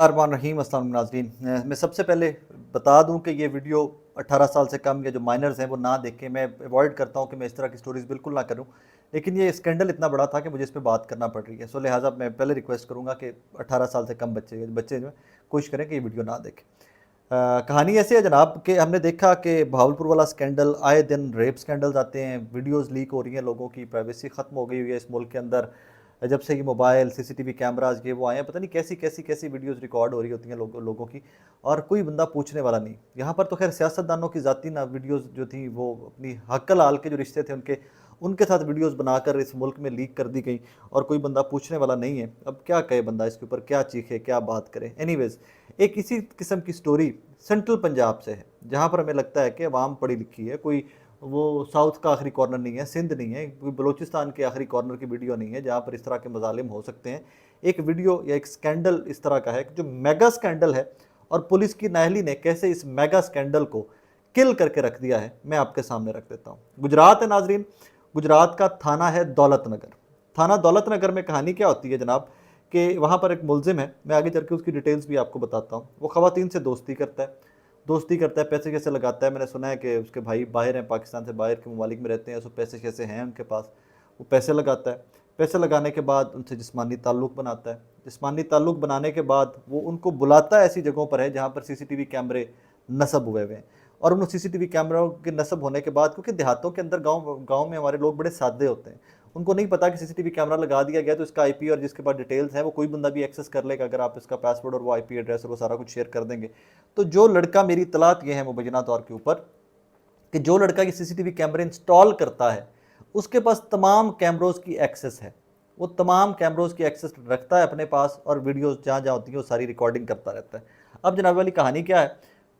अरमान रहीम अस्सलाम नाज़रीन। मैं सबसे पहले बता दूं कि ये वीडियो 18 साल से कम या जो माइनर्स हैं वो ना देखें। मैं अवॉइड करता हूं कि मैं इस तरह की स्टोरीज़ बिल्कुल ना करूं, लेकिन ये स्कैंडल इतना बड़ा था कि मुझे इस पे बात करना पड़ रही है। सो लिहाजा मैं पहले रिक्वेस्ट करूंगा कि 18 साल से कम बच्चे जो हैं कोशिश करें कि ये वीडियो ना देखें। कहानी ऐसी है जनाब कि हमने देखा कि भावलपुर वाला स्कैंडल, आए दिन रेप स्कैंडल्स आते हैं, वीडियोज़ लीक हो रही हैं, लोगों की प्राइवेसी ख़त्म हो गई हुई है इस मुल्क के अंदर। जब से ये मोबाइल सीसीटीवी कैमराज ये वो आए हैं, पता नहीं कैसी कैसी कैसी वीडियोस रिकॉर्ड हो रही होती हैं लोगों की, और कोई बंदा पूछने वाला नहीं। यहाँ पर तो खैर सियासतदानों की ज़ाती ना वीडियोस जो थी वो अपनी हक्कल हाल के जो रिश्ते थे उनके उनके साथ वीडियोस बनाकर इस मुल्क में लीक कर दी गई, और कोई बंदा पूछने वाला नहीं है। अब क्या कहे बंदा इसके ऊपर, क्या चीखे, क्या बात करे। एनीवेज, एक इसी किस्म की स्टोरी सेंट्रल पंजाब से है, जहाँ पर हमें लगता है कि अवाम पढ़ी लिखी है, कोई वो साउथ का आखिरी कॉर्नर नहीं है, सिंध नहीं है, कोई बलूचिस्तान के आखिरी कॉर्नर की वीडियो नहीं है जहाँ पर इस तरह के मजालिम हो सकते हैं। एक वीडियो या एक स्कैंडल इस तरह का है जो मेगा स्कैंडल है, और पुलिस की नाहली ने कैसे इस मेगा स्कैंडल को किल करके रख दिया है, मैं आपके सामने रख देता हूँ। गुजरात है नाजरीन, गुजरात का थाना है दौलत नगर। थाना दौलत नगर में कहानी क्या होती है जनाब कि वहाँ पर एक मुलजिम है, मैं आगे चल के उसकी डिटेल्स भी आपको बताता हूँ। वो खवातीन से दोस्ती करता है, पैसे कैसे लगाता है। मैंने सुना है कि उसके भाई बाहर हैं, पाकिस्तान से बाहर के ममालिक में रहते हैं, सो पैसे कैसे हैं उनके पास, वो पैसे लगाता है। पैसे लगाने के बाद उनसे जिस्मानी ताल्लुक़ बनाता है। जिस्मानी ताल्लुक़ बनाने के बाद वो उनको बुलाता है ऐसी जगहों पर है जहाँ पर सीसीटीवी कैमरे नस्ब हुए हुए हैं। और उन सीसीटीवी कैमरों के नस्ब होने के बाद, क्योंकि देहातों के अंदर गाँव में हमारे लोग बड़े सादे होते हैं, उनको नहीं पता कि सीसीटीवी कैमरा लगा दिया गया तो इसका आईपी और जिसके पास डिटेल्स हैं वो कोई बंदा भी एक्सेस कर लेगा अगर आप इसका पासवर्ड और वो आईपी एड्रेस और वो सारा कुछ शेयर कर देंगे। तो जो लड़का, मेरी इतलात ये है मुबैना तौर के ऊपर, कि जो लड़का ये सीसीटीवी कैमरे इंस्टॉल करता है उसके पास तमाम कैमरोज की एक्सेस है। वो तमाम कैमरोज की एक्सेस रखता है अपने पास, और वीडियोस जहाँ जहाँ होती है वो सारी रिकॉर्डिंग करता रहता है। अब जनाब वाली कहानी क्या है,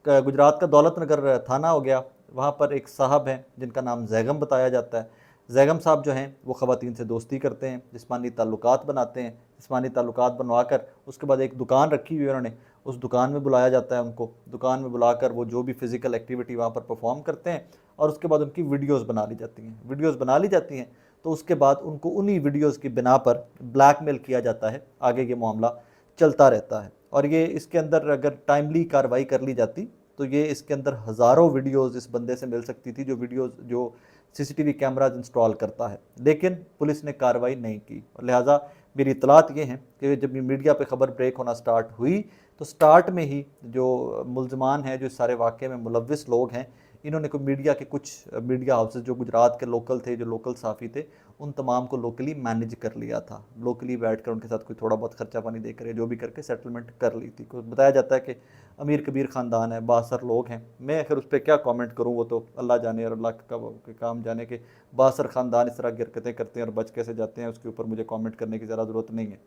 गुजरात का दौलत नगर थाना हो गया। वहाँ पर एक साहब हैं जिनका नाम जैगम बताया जाता है। जैगम साहब जो हैं वो ख़वातीन से दोस्ती करते हैं, जिस्मानी ताल्लुकात बनाते हैं। जिस्मानी ताल्लुकात बनवा कर उसके बाद एक दुकान रखी हुई है उन्होंने, उस दुकान में बुलाया जाता है उनको। दुकान में बुलाकर वो जो भी फिज़िकल एक्टिविटी वहाँ पर परफॉर्म करते हैं, और उसके बाद उनकी वीडियोस बना ली जाती हैं। वीडियोस बना ली जाती हैं तो उसके बाद उनको उन्हीं वीडियोस की बिना पर ब्लैकमेल किया जाता है। आगे ये मामला चलता रहता है, और ये इसके अंदर अगर टाइमली कार्रवाई कर ली जाती तो ये इसके अंदर हज़ारों वीडियोस इस बंदे से मिल सकती थी जो सीसीटीवी कैमराज इंस्टॉल करता है। लेकिन पुलिस ने कार्रवाई नहीं की, और लिहाजा मेरी इतलात ये हैं कि जब ये मीडिया पे खबर ब्रेक होना स्टार्ट हुई तो स्टार्ट में ही जो मुल्ज़मान हैं, जो सारे वाक़े में मुलव्विस लोग हैं, इन्होंने कोई मीडिया के कुछ मीडिया हाउसेस जो गुजरात के लोकल थे, जो लोकल साफ़ी थे, उन तमाम को लोकली मैनेज कर लिया था। लोकली बैठ कर उनके साथ कोई थोड़ा बहुत खर्चा पानी देकर जो भी करके सेटलमेंट कर ली थी। कुछ बताया जाता है कि अमीर कबीर ख़ानदान है, बासर लोग हैं। मैं आखिर उस पर क्या कमेंट करूँ, वो तो अल्लाह जाने और अल्लाह का काम जाने के बासर ख़ानदान इस तरह की हरकतें करते हैं और बच कैसे जाते हैं, उसके ऊपर मुझे कमेंट करने की ज़्यादा ज़रूरत नहीं है।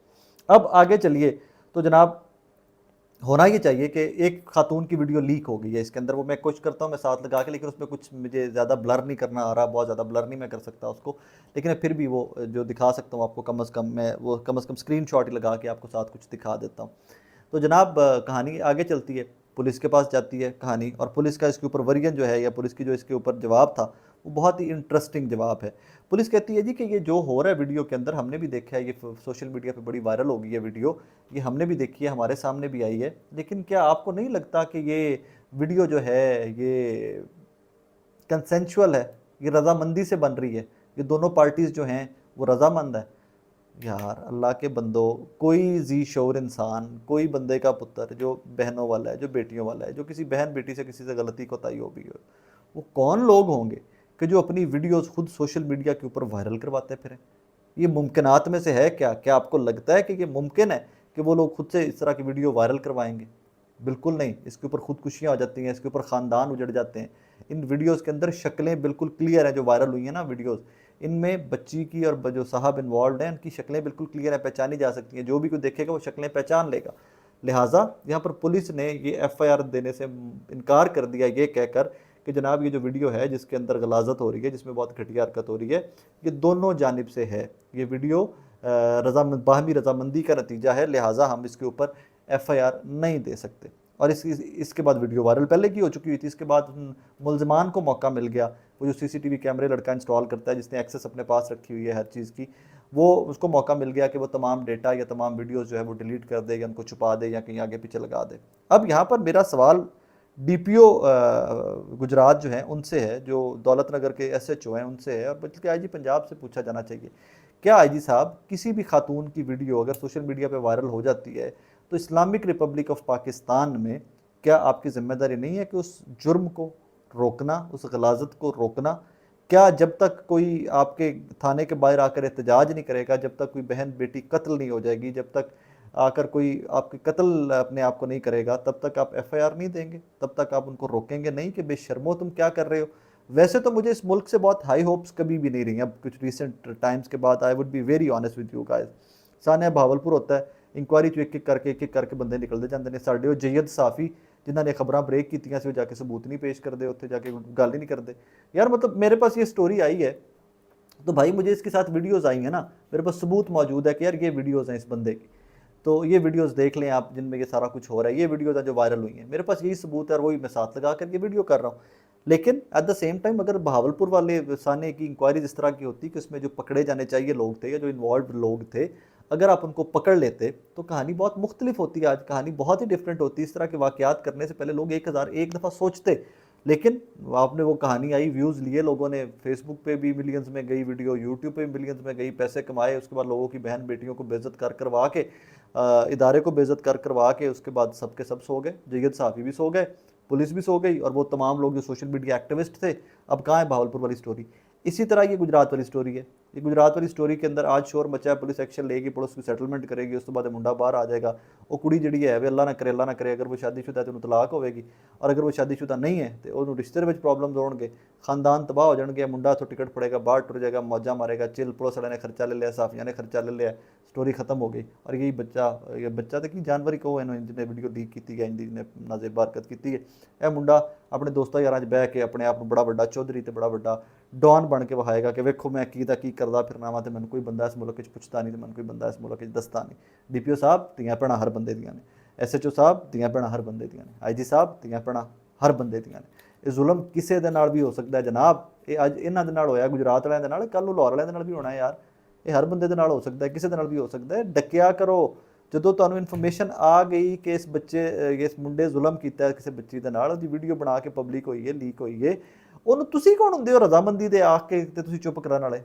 अब आगे चलिए, तो जनाब होना ये चाहिए कि एक खातून की वीडियो लीक हो गई है इसके अंदर, वो मैं कोशिश करता हूँ मैं साथ लगा के, लेकिन उसमें कुछ मुझे ज़्यादा ब्लर नहीं करना आ रहा, बहुत ज़्यादा ब्लर नहीं मैं कर सकता उसको, लेकिन फिर भी वो जो दिखा सकता हूँ आपको, कम अज़ कम मैं वो कम अज़ कम स्क्रीन शॉट ही लगा के आपको साथ कुछ दिखा देता हूँ। तो जनाब कहानी आगे चलती है, पुलिस के पास जाती है कहानी, और पुलिस का इसके ऊपर वर्जन जो है, या पुलिस की जो इसके ऊपर जवाब था, वो बहुत ही इंटरेस्टिंग जवाब है। पुलिस कहती है जी कि ये जो हो रहा है वीडियो के अंदर, हमने भी देखा है, ये सोशल मीडिया पे बड़ी वायरल हो गई है वीडियो, ये हमने भी देखी है, हमारे सामने भी आई है, लेकिन क्या आपको नहीं लगता कि ये वीडियो जो है ये कंसेंशुअल है, ये रजामंदी से बन रही है, ये दोनों पार्टीज़ जो हैं वो रजामंद है। यार अल्लाह के बंदो, कोई जी शोर इंसान, कोई बंदे का पुत्र जो बहनों वाला है, जो बेटियों वाला है, जो किसी बहन बेटी से किसी से गलती कोताही हो भी हो, वो कौन लोग होंगे कि जो अपनी वीडियोस खुद सोशल मीडिया के ऊपर वायरल करवाते फिरें। ये मुमकिनात में से है क्या? क्या आपको लगता है कि ये मुमकिन है कि वो लोग खुद से इस तरह की वीडियो वायरल करवाएंगे? बिल्कुल नहीं। इसके ऊपर खुदकुशियाँ हो जाती हैं, इसके ऊपर ख़ानदान उजड़ जाते हैं। इन वीडियोस के अंदर शक्लें बिल्कुल क्लियर हैं, जो वायरल हुई हैं ना वीडियोस, इनमें बच्ची की और जो साहब इन्वॉल्व हैं उनकी शक्लें बिल्कुल क्लियर हैं, पहचानी जा सकती हैं। जो भी कोई देखेगा वो शक्लें पहचान लेगा। लिहाजा यहाँ पर पुलिस ने ये एफआईआर देने से इनकार कर दिया, ये कहकर कि जनाब ये जो वीडियो है जिसके अंदर गलाजत हो रही है, जिसमें बहुत घटिया हरकत हो रही है, ये दोनों जानिब से है। ये वीडियो बाहमी रजामंदी का नतीजा है, लिहाजा हम इसके ऊपर एफआईआर नहीं दे सकते। और इसके बाद वीडियो वायरल पहले की हो चुकी हुई थी। इसके बाद मुल्ज़मान को मौका मिल गया, वो जो सीसीटीवी कैमरे लड़का इंस्टॉल करता है, जिसने एक्सेस अपने पास रखी हुई है हर चीज़ की, वो उसको मौका मिल गया कि वो तमाम डेटा या तमाम वीडियोज़ जो है वो डिलीट कर दे या उनको छुपा दे या कहीं आगे पीछे लगा दे। अब यहाँ पर मेरा सवाल डीपीओ गुजरात जो हैं उनसे है, जो दौलत नगर के एसएचओ हैं उनसे है, और बल्कि आईजी पंजाब से पूछा जाना चाहिए, क्या आईजी साहब किसी भी खातून की वीडियो अगर सोशल मीडिया पे वायरल हो जाती है तो इस्लामिक रिपब्लिक ऑफ पाकिस्तान में क्या आपकी जिम्मेदारी नहीं है कि उस जुर्म को रोकना, उस गलाजत को रोकना? क्या जब तक कोई आपके थाने के बाहर आकर एहतजाज नहीं करेगा, जब तक कोई बहन बेटी कत्ल नहीं हो जाएगी, जब तक आकर कोई आपके कत्ल अपने आप को नहीं करेगा, तब तक आप एफआईआर नहीं देंगे, तब तक आप उनको रोकेंगे नहीं कि बेशर्मो तुम क्या कर रहे हो? वैसे तो मुझे इस मुल्क से बहुत हाई होप्स कभी भी नहीं रही, अब कुछ रिसेंट टाइम्स के बाद I would be very honest with you guys. साने भावलपुर होता है, इंक्वायरी चो एक एक करके बंदे निकलते जाते हैं। साढ़े वो जैयद साफ़ी जिन्होंने खबर ब्रेक की वो जाके सबूत नहीं पेश करते, उत्थे जाके गल ही नहीं करते यार। मतलब मेरे पास ये स्टोरी आई है तो भाई मुझे इसके साथ वीडियोज़ आई हैं ना, मेरे पास सबूत मौजूद है कि यार ये वीडियोज़ हैं इस बंदे की, तो ये वीडियोज़ देख लें आप जिनमें ये सारा कुछ हो रहा है, ये वीडियोज़ हैं जो वायरल हुई हैं, मेरे पास यही सबूत है और वही मैं साथ लगा कर ये वीडियो कर रहा हूँ। लेकिन एट द सेम टाइम अगर बहावलपुर वाले साने की इंक्वायरी इस तरह की होती कि उसमें जो पकड़े जाने चाहिए लोग थे या जो इन्वॉल्व लोग थे, अगर आप उनको पकड़ लेते तो कहानी बहुत मुख्तलिफ होती है, आज कहानी बहुत ही डिफरेंट होती। इस तरह के वाक़यात करने से पहले लोग 1000 एक दफ़ा सोचते, लेकिन आपने वो कहानी आई, व्यूज़ लिए लोगों ने, फेसबुक पे भी मिलियंस में गई वीडियो, यूट्यूब पे भी मिलियंस में गई, पैसे कमाए, उसके बाद लोगों की बहन बेटियों को बेइज्जत कर करवा के, इदारे को बेइज्जत कर करवा के, उसके बाद सब के सब सो गए, जैयद साफ़ी भी सो गए, पुलिस भी सो गई, और वो तमाम लोग जो सोशल मीडिया एक्टिविस्ट थे। अब कहाँ है भावलपुर वाली स्टोरी? इसी तरह ये गुजरात वाली स्टोरी है। ये गुजरात वाली स्टोरी के अंदर आज शोर मचा है, पुलिस एक्शन लेगी, पुलिस की सेटलमेंट करेगी, उस तो बाद मुंडा बाहर आ जाएगा। वो कुड़ी जी है वे अल्लाह ना करे अगर वो शादीशुदा है तो तलाक होगी, और अगर वो शादीशुदा नहीं है तो उन्होंने रिश्ते में प्रॉब्लम होंगे, खानदान तबाह हो जाएंगे, मुंडा तो टिकट पड़ेगा, बाहर टुर जाएगा, मौजा मारेगा, चिल पुलिस वाले ने खर्चा ले लिया, साफिया ने खर्चा ले लिया, स्टोरी खत्म हो गई। और यही बच्चा तो कि जानवर ही कहो इन्होंने जिन्हें वीडियो लीक की है, जिन्हें नाजेब हरकत की है, यह मुंडा अपने दोस्तों यार बह के अपने आप बड़ा व्डा चौधरी तो बड़ा व्डा डॉन बन के विखाएगा कि वेखो मैं की करदा फिरना वा, तो मैंने कोई बंदा इस मुल्क पुछता नहीं, तो मैंने कोई बंदा इस मुल्क दसता नहीं। डीपीओ साहब धीआं भैणां हर बंदे दियां ने, एसएचओ साहब धीआं भैणां हर बंदे दियां ने, आईजी साहब धीआं भैणां हर बंदे दियां ने। ये जुल्म किसी दे नाल भी हो सकता है जनाब, ये अज इन्हां दे नाल होया गुजरात वालियां दे नाल, कल नूं लाहौर वालियां दे नाल भी होना है यार। ये हर बंदे दे नाल हो सकता है, किसी दे नाल भी हो सकता है। डकिया करो, ਜਦੋਂ ਤੁਹਾਨੂੰ ਇਨਫੋਰਮੇਸ਼ਨ ਆ ਗਈ ਕਿ ਇਸ ਬੱਚੇ ਇਸ ਮੁੰਡੇ ਜ਼ੁਲਮ ਕੀਤਾ ਕਿਸੇ ਬੱਚੀ ਦੇ ਨਾਲ, ਉਹਦੀ ਵੀਡੀਓ ਬਣਾ ਕੇ ਪਬਲਿਕ ਹੋਈ ਹੈ, ਲੀਕ ਹੋਈ ਹੈ, ਉਹਨੂੰ ਤੁਸੀਂ ਕੌਣ ਹੁੰਦੇ ਹੋ ਰਜ਼ਾਮੰਦੀ ਦੇ ਆ ਕੇ ਤੇ ਤੁਸੀਂ ਚੁੱਪ ਕਰਾਉਣ ਵਾਲੇ?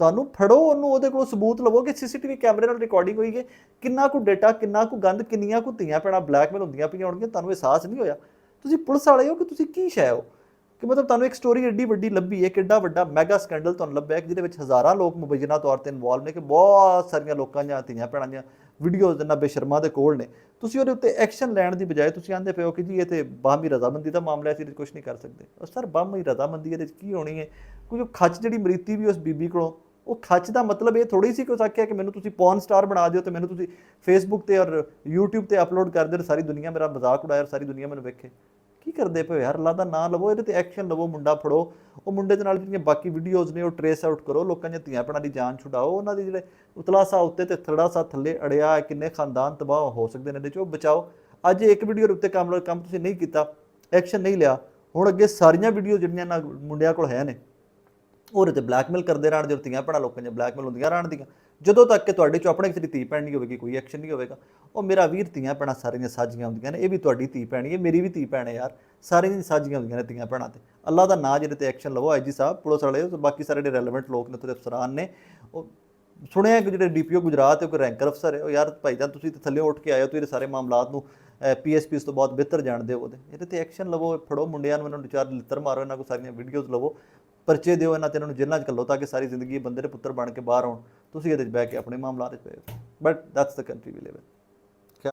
ਤੁਹਾਨੂੰ ਫੜੋ ਉਹਨੂੰ, ਉਹਦੇ ਕੋਲ ਸਬੂਤ ਲਵੋ ਕਿ ਸੀਸੀਟੀਵੀ ਕੈਮਰੇ ਨਾਲ ਰਿਕਾਰਡਿੰਗ ਹੋਈ ਹੈ, ਕਿੰਨਾ ਕੁ ਡੇਟਾ, ਕਿੰਨਾ ਕੁ ਗੰਦ, ਕਿੰਨੀਆਂ ਕੁ ਧੀਆਂ ਭੈਣਾਂ ਬਲੈਕਮੇਲ ਹੁੰਦੀਆਂ ਪਈਆਂ ਹੋਣਗੀਆਂ, ਤੁਹਾਨੂੰ ਅਹਿਸਾਸ ਨਹੀਂ ਹੋਇਆ? ਤੁਸੀਂ ਪੁਲਿਸ ਵਾਲੇ ਹੋ ਕਿ ਤੁਸੀਂ ਕੀ ਸ਼ੈ ਹੋ ਕਿ ਮਤਲਬ ਤੁਹਾਨੂੰ ਇੱਕ ਸਟੋਰੀ ਐਡੀ ਵੱਡੀ ਲੱਭੀ ਹੈ, ਕਿੱਡਾ ਵੱਡਾ ਮੈਗਾ ਸਕੈਂਡਲ ਤੁਹਾਨੂੰ ਲੱਭਿਆ ਜਿਹਦੇ ਵਿੱਚ ਹਜ਼ਾਰਾਂ ਲੋਕ ਮੁਬੈਨਾ ਤੌਰ ਤੇ ਇਨਵੋਲਵ ਨੇ, ਕਿ ਬਹੁਤ ਸਾਰੀਆਂ ਲੋਕਾਂ ਦੀਆਂ ਧੀਆਂ ਭੈਣਾਂ ਦੀਆਂ ਵੀਡੀਓਜ਼ ਇਹਨਾਂ ਬੇਸ਼ਰਮਾਂ ਦੇ ਕੋਲ ਨੇ, ਤੁਸੀਂ ਉਹਦੇ ਉੱਤੇ ਐਕਸ਼ਨ ਲੈਣ ਦੀ ਬਜਾਏ ਤੁਸੀਂ ਆਂਦੇ ਪਏ ਹੋ ਕਿ ਜੀ ਇਹ ਤੇ ਬਾਹਮੀ ਰਜ਼ਾਮੰਦੀ ਦਾ ਮਾਮਲਾ ਹੈ, ਅਸੀਂ ਇਹਦੇ ਕੁਝ ਨਹੀਂ ਕਰ ਸਕਦੇ। ਉਹ ਸਰ ਬਾਹਮੀ ਰਜ਼ਾਮੰਦੀ ਇਹਦੇ 'ਚ ਕੀ ਹੋਣੀ ਹੈ? ਕੋਈ ਖੱਚ ਜਿਹੜੀ ਮਰੀਤੀ ਵੀ ਉਸ ਬੀਬੀ ਕੋਲੋਂ, ਉਹ ਖੱਚ ਦਾ ਮਤਲਬ ਇਹ ਥੋੜ੍ਹੀ ਸੀ ਕਿ ਉਸ ਆਖਿਆ ਕਿ ਮੈਨੂੰ ਤੁਸੀਂ ਪੌਰਨ ਸਟਾਰ ਬਣਾ ਦਿਓ ਤੇ ਮੈਨੂੰ ਤੁਸੀਂ ਫੇਸਬੁੱਕ ਤੇ ਔਰ यूट्यूब ਤੇ ਅਪਲੋਡ ਕਰ ਦਿਓ, ਸਾਰੀ ਦੁਨੀਆ ਮੇਰਾ ਮਜ਼ਾਕ ਉਡਾਏ, ਸਾਰੀ ਦੁਨੀਆ ਮੈਨੂੰ ਵੇਖੇ। ਕੀ ਕਰਦੇ ਪਏ ਯਾਰ? ਅੱਲਾ ਦਾ ਨਾਂ ਲਵੋ, ਇਹਦੇ ਤੇ ਐਕਸ਼ਨ ਲਵੋ, ਮੁੰਡਾ ਫੜੋ, ਉਹ ਮੁੰਡੇ ਦੇ ਨਾਲ ਜਿਹੜੀਆਂ ਬਾਕੀ ਵੀਡੀਓਜ਼ ਨੇ ਉਹ ਟਰੇਸ ਆਊਟ ਕਰੋ, ਲੋਕਾਂ ਦੀਆਂ ਧੀਆਂ ਭੈਣਾਂ ਦੀ ਜਾਨ ਛੁਡਾਓ, ਉਹਨਾਂ ਦੇ ਜਿਹੜੇ ਉਤਲਾ ਸਾ ਉੱਤੇ ਤੇ ਥੜਾ ਸਾ ਥੱਲੇ ਅੜਿਆ, ਕਿੰਨੇ ਖਾਨਦਾਨ ਤਬਾਹ ਹੋ ਸਕਦੇ ਨੇ ਇਹਦੇ 'ਚ, ਉਹ ਬਚਾਓ। ਅੱਜ ਇੱਕ ਵੀਡੀਓ ਦੇ ਉੱਤੇ ਕੰਮ ਤੁਸੀਂ ਨਹੀਂ ਕੀਤਾ, ਐਕਸ਼ਨ ਨਹੀਂ ਲਿਆ, ਹੁਣ ਅੱਗੇ ਸਾਰੀਆਂ ਵੀਡੀਓ ਜਿਹੜੀਆਂ ਨਾ ਮੁੰਡਿਆਂ ਕੋਲ ਹੈ ਨੇ ਉਹਦੇ ਤੇ ਬਲੈਕਮੇਲ ਕਰਦੇ ਰਹਿਣਗੇ, ਧੀਆਂ ਭੈਣਾਂ ਲੋਕਾਂ ਦੀਆਂ ਬਲੈਕਮੇਲ ਹੁੰਦੀਆਂ ਰਹਿਣਗੀਆਂ, ਜਦੋਂ ਤੱਕ ਕਿ ਤੁਹਾਡੇ 'ਚੋਂ ਆਪਣੇ ਕਿਸੇ ਦੀ ਧੀ ਭੈਣ ਨਹੀਂ ਹੋਵੇਗੀ, ਕੋਈ ਐਕਸ਼ਨ ਨਹੀਂ ਹੋਵੇਗਾ। ਉਹ ਮੇਰਾ ਵੀਰ, ਧੀਆਂ ਭੈਣਾਂ ਸਾਰੀਆਂ ਸਾਂਝੀਆਂ ਹੁੰਦੀਆਂ ਨੇ, ਇਹ ਵੀ ਤੁਹਾਡੀ ਧੀ ਭੈਣ ਹੈ, ਮੇਰੀ ਵੀ ਧੀ ਭੈਣ ਹੈ ਯਾਰ, ਸਾਰੀਆਂ ਦੀਆਂ ਸਾਂਝੀਆਂ ਹੁੰਦੀਆਂ ਨੇ ਧੀਆਂ ਭੈਣਾਂ ਤੇ। ਅੱਲਾ ਦਾ ਨਾਂ ਜਿਹਦੇ ਤੇ ਐਕਸ਼ਨ ਲਵੋ, ਆਈਜੀ ਸਾਹਿਬ, ਪੁਲਿਸ ਵਾਲੇ, ਬਾਕੀ ਸਾਰੇ ਜਿਹੜੇ ਰੈਲੇਵੈਂਟ ਲੋਕ ਨੇ, ਉੱਥੇ ਦੇ ਅਫਸਰਾਨ ਨੇ। ਉਹ ਸੁਣਿਆ ਕਿ ਜਿਹੜੇ ਡੀਪੀਓ ਗੁਜਰਾਤ ਹੈ ਕੋਈ ਰੈਂਕਰ ਅਫਸਰ ਹੈ, ਉਹ ਯਾਰ ਭਾਈਜਾਨ ਤੁਸੀਂ ਤਾਂ ਥੱਲੇ ਉੱਠ ਕੇ ਆਏ ਹੋ, ਤੁਸੀਂ ਸਾਰੇ ਮਾਮਲਾਤ ਨੂੰ ਪੀਐਸਪੀ ਤੋਂ ਬਹੁਤ ਬਿਹਤਰ ਜਾਣਦੇ ਹੋ, ਉਹਦੇ ਇਹਦੇ ਤੇ ਐਕਸ਼ਨ ਲਵੋ, ਫੜੋ ਮੁੰਡਿਆਂ ਨੂੰ, ਇਹਨਾਂ ਨੂੰ ਚਾਰ ਲਿੱਤਰ ਮਾਰੋ, ਇਹਨਾਂ ਕੋਲ ਸਾਰੀਆਂ ਵੀਡੀਓਜ਼ ਲਵੋ, ਪਰਚੇ ਦਿਓ ਇਹਨਾਂ ਤੇ, ਇਹਨਾਂ ਨੂੰ ਜੇਲ੍ਹਾਂ 'ਚ ਘੱਲੋ ਤਾਂ ਕਿ ਸਾਰੀ ਜ਼ਿੰਦਗੀ ਬੰਦੇ ਦੇ ਪੁੱਤਰ ਬਣ ਕੇ ਬਾਹਰ ਆਉਣ। ਤੁਸੀਂ ਇਹਦੇ 'ਚ ਬਹਿ ਕੇ ਆਪਣੇ ਮਾਮਲਾਤ 'ਚ ਪਏ ਹੋ, but that's the country we live in.